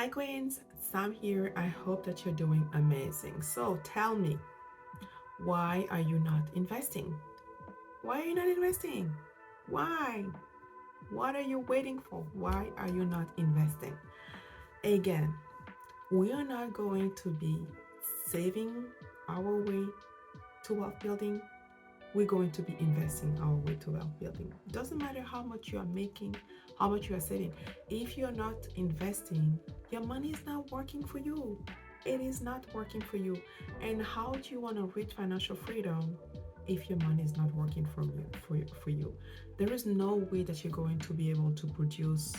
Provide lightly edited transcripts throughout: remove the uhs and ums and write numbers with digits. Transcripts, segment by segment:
Hi Queens, Sam here. I hope that you're doing amazing. So tell me, why are you not investing? Why are you not investing? Why? What are you waiting for? Why are you not investing? Again, we are not going to be saving our way to wealth building. We're going to be investing our way to wealth building. Doesn't matter how much you are making, how much you are saving. If you're not investing, your money is not working for you. It is not working for you. And how do you want to reach financial freedom if your money is not working for you? There is no way that you're going to be able to produce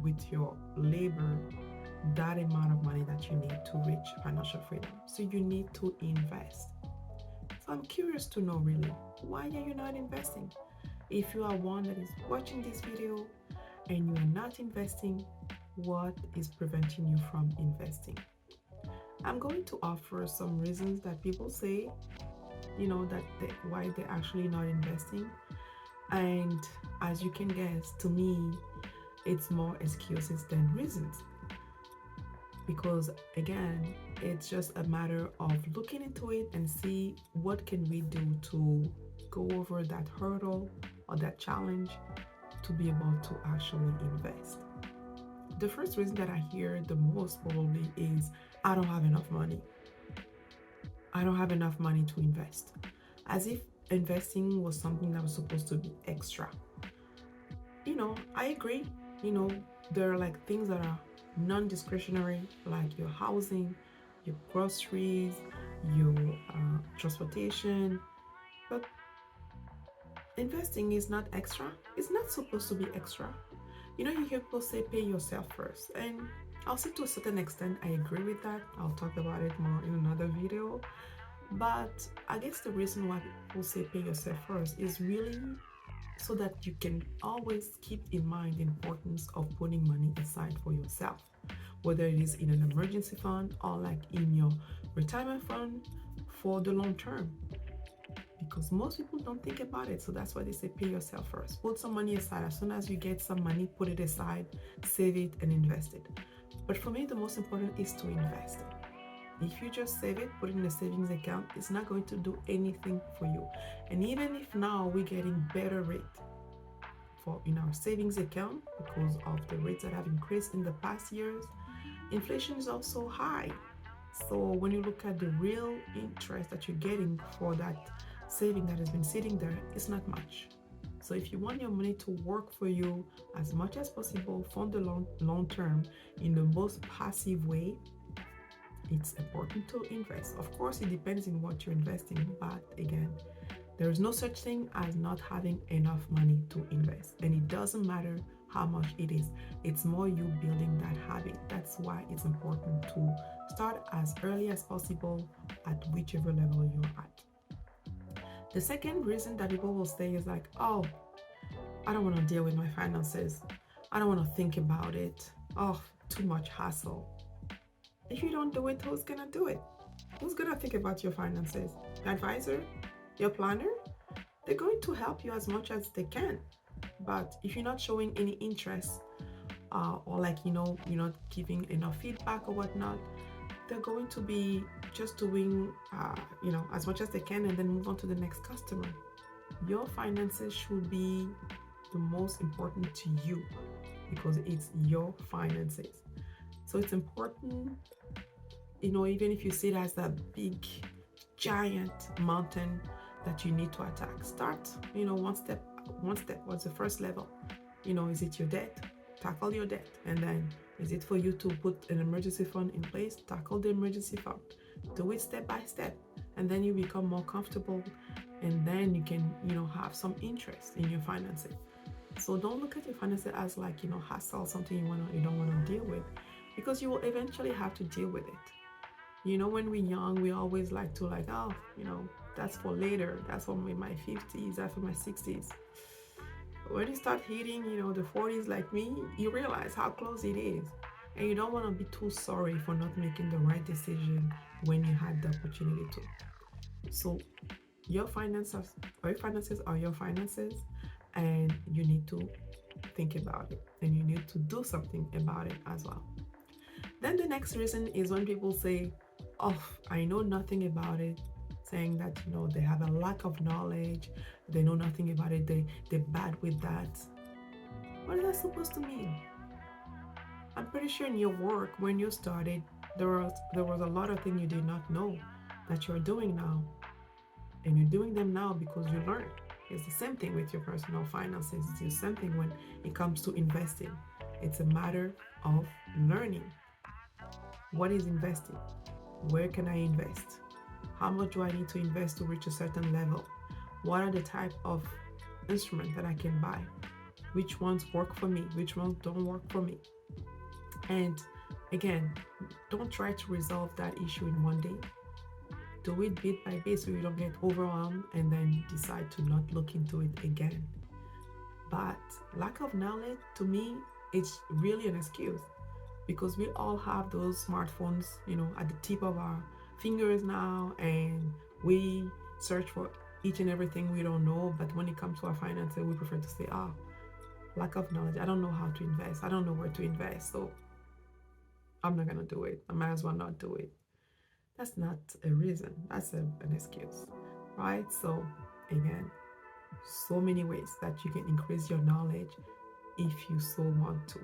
with your labor that amount of money that you need to reach financial freedom. So you need to invest. So I'm curious to know really, why are you not investing? If you are one that is watching this video and you are not investing, what is preventing you from investing? I'm going to offer some reasons that people say, why they're actually not investing. And as you can guess, to me, it's more excuses than reasons. Because again, it's just a matter of looking into it and see what can we do to go over that hurdle or that challenge to be able to actually invest. The first reason that I hear the most probably is, I don't have enough money. I don't have enough money to invest. As if investing was something that was supposed to be extra. I agree. There are like things that are non-discretionary, like your housing, your groceries, your transportation. But investing is not extra. It's not supposed to be extra. You hear people say pay yourself first, and I'll say to a certain extent I agree with that. I'll talk about it more in another video. But I guess the reason why people say pay yourself first is really so that you can always keep in mind the importance of putting money aside for yourself, whether it is in an emergency fund or like in your retirement fund for the long term. Because most people don't think about it, so that's why they say pay yourself first. Put some money aside. As soon as you get some money, put it aside, save it, and invest it. But for me, the most important is to invest it. If you just save it, put it in a savings account, it's not going to do anything for you. And even if now we're getting better rate for in our savings account because of the rates that have increased in the past years, inflation is also high. So when you look at the real interest that you're getting for that saving that has been sitting there, it's not much. So if you want your money to work for you as much as possible for the long term in the most passive way, it's important to invest. Of course, it depends in what you're investing, but again, there is no such thing as not having enough money to invest. And it doesn't matter how much it is. It's more you building that habit. That's why it's important to start as early as possible at whichever level you're at. The second reason that people will say is like, oh, I don't want to deal with my finances. I don't want to think about it. Oh, too much hassle. If you don't do it, who's gonna do it? Who's gonna think about your finances? Your advisor? Your planner? They're going to help you as much as they can. But if you're not showing any interest, or like you're not giving enough feedback or whatnot, they're going to be just doing as much as they can and then move on to the next customer. Your finances should be the most important to you because it's your finances. So it's important, even if you see it as that big giant mountain that you need to attack, start one step. What's the first level? Is it your debt? Tackle your debt. And then is it for you to put an emergency fund in place? Tackle the emergency fund. Do it step by step, and then you become more comfortable, and then you can have some interest in your finances. So don't look at your finances as like hassle, something you don't want to deal with, because you will eventually have to deal with it. When we're young, we always like to that's for later, that's for my 50s, that's for my 60s. When you start hitting the 40s like me, you realize how close it is, and you don't want to be too sorry for not making the right decision when you had the opportunity to. So your finances are your finances, and you need to think about it, and you need to do something about it as well. Then the next reason is when people say, oh, I know nothing about it, saying that, they have a lack of knowledge, they know nothing about it, they're bad with that. What is that supposed to mean? I'm pretty sure in your work, when you started, there was a lot of things you did not know that you're doing now, and you're doing them now because you learned. It's the same thing with your personal finances. It's the same thing when it comes to investing. It's a matter of learning. What is investing? Where can I invest? How much do I need to invest to reach a certain level? What are the type of instruments that I can buy? Which ones work for me? Which ones don't work for me? And again, don't try to resolve that issue in one day. Do it bit by bit so you don't get overwhelmed and then decide to not look into it again. But lack of knowledge, to me, it's really an excuse, because we all have those smartphones, at the tip of our fingers now, and we search for each and everything we don't know. But when it comes to our finances, we prefer to say, lack of knowledge. I don't know how to invest. I don't know where to invest. So I'm not going to do it. I might as well not do it. That's not a reason. That's an excuse, right? So again, so many ways that you can increase your knowledge if you so want to.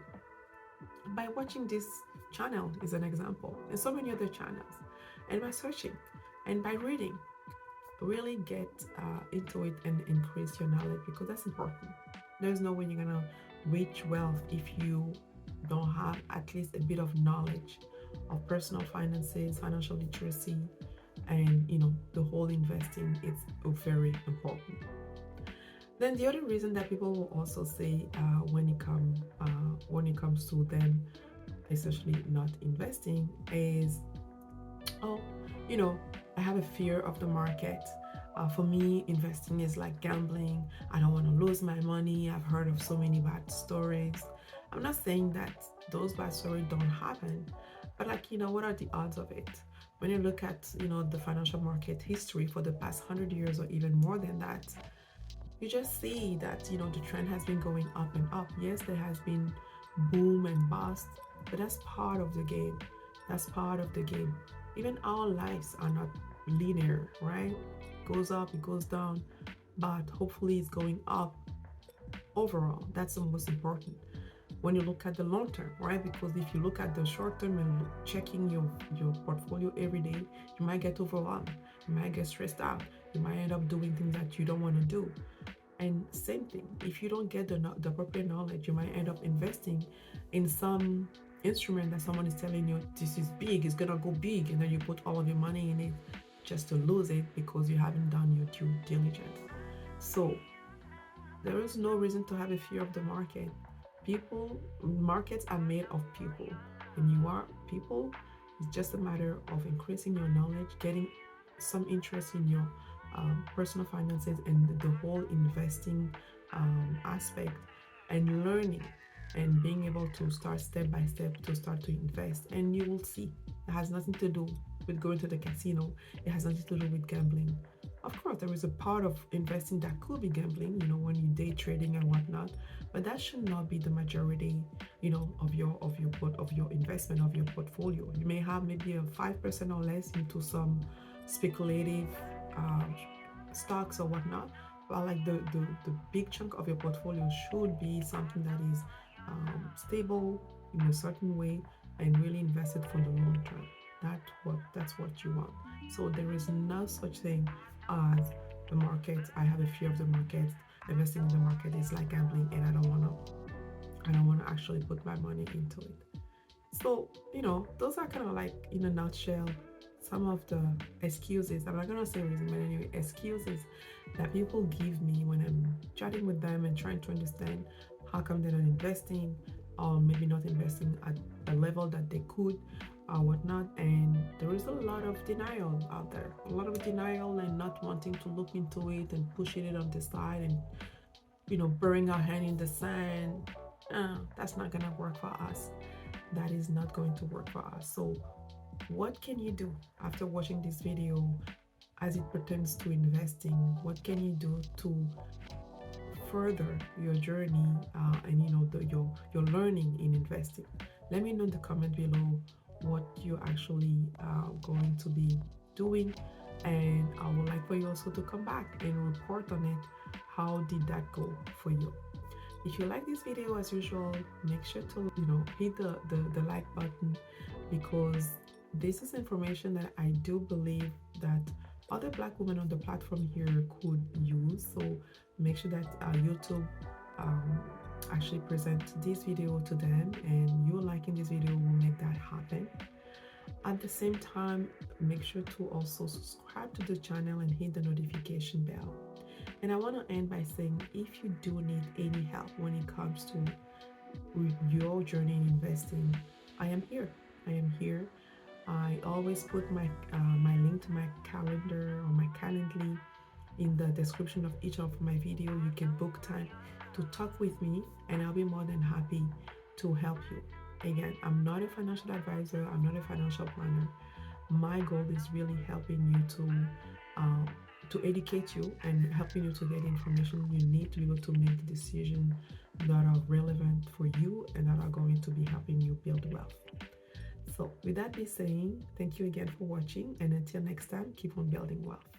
By watching this channel is an example, and so many other channels, and by searching and by reading, really get into it and increase your knowledge, because that's important. There's no way you're gonna reach wealth if you don't have at least a bit of knowledge of personal finances, financial literacy, and the whole investing. It's very important. Then the other reason that people will also say when it comes to them, especially not investing, is, I have a fear of the market. For me, investing is like gambling. I don't want to lose my money. I've heard of so many bad stories. I'm not saying that those bad stories don't happen, but what are the odds of it? When you look at, the financial market history for the past 100 years or even more than that, you just see that, the trend has been going up and up. Yes, there has been boom and bust, but that's part of the game. That's part of the game. Even our lives are not linear, right? It goes up, it goes down, but hopefully it's going up overall. That's the most important when you look at the long term, right? Because if you look at the short term and checking your portfolio every day, you might get overwhelmed, you might get stressed out, you might end up doing things that you don't want to do. And same thing, if you don't get the appropriate knowledge, you might end up investing in some instrument that someone is telling you, this is big, it's gonna go big, and then you put all of your money in it just to lose it because you haven't done your due diligence. So there is no reason to have a fear of the market. Markets are made of people. When you are people, it's just a matter of increasing your knowledge, getting some interest in your personal finances and the whole investing aspect, and learning and being able to start step by step to start to invest. And you will see it has nothing to do with going to the casino. It has nothing to do with gambling. Of course, there is a part of investing that could be gambling, when you day trading and whatnot, but that should not be the majority, of your investment, of your portfolio. You may have maybe a 5% or less into some speculative stocks or whatnot, but like the big chunk of your portfolio should be something that is stable in a certain way and really invested for the long term. That's what you want. So there is no such thing as the market. I have a fear of the market. Investing in the market is like gambling, and I don't want to actually put my money into it. So those are kind of like, in a nutshell, some of the excuses. I'm not gonna say reason, but anyway, excuses that people give me when I'm chatting with them and trying to understand how come they're not investing, or maybe not investing at a level that they could, or whatnot. And there is a lot of denial out there, a lot of denial, and not wanting to look into it and pushing it on the side, and burying our hand in the sand. That's not gonna work for us. That is not going to work for us. So what can you do after watching this video as it pertains to investing? What can you do to further your journey and your learning in investing? Let me know in the comment below you're actually going to be doing, and I would like for you also to come back and report on it. How did that go for you? If you like this video, as usual, make sure to hit the like button, because this is information that I do believe that other black women on the platform here could use. So make sure that YouTube um, actually present this video to them, and you liking this video will make that happen. At the same time, make sure to also subscribe to the channel and hit the notification bell. And I want to end by saying, if you do need any help when it comes to your journey in investing, I am here. I am here. I always put my link to my calendar or my Calendly in the description of each of my video. You can book time to talk with me, and I'll be more than happy to help you. Again, I'm not a financial advisor. I'm not a financial planner. My goal is really helping you to educate you and helping you to get information you need to be able to make the decisions that are relevant for you and that are going to be helping you build wealth. So with that being saying, thank you again for watching, and until next time, keep on building wealth.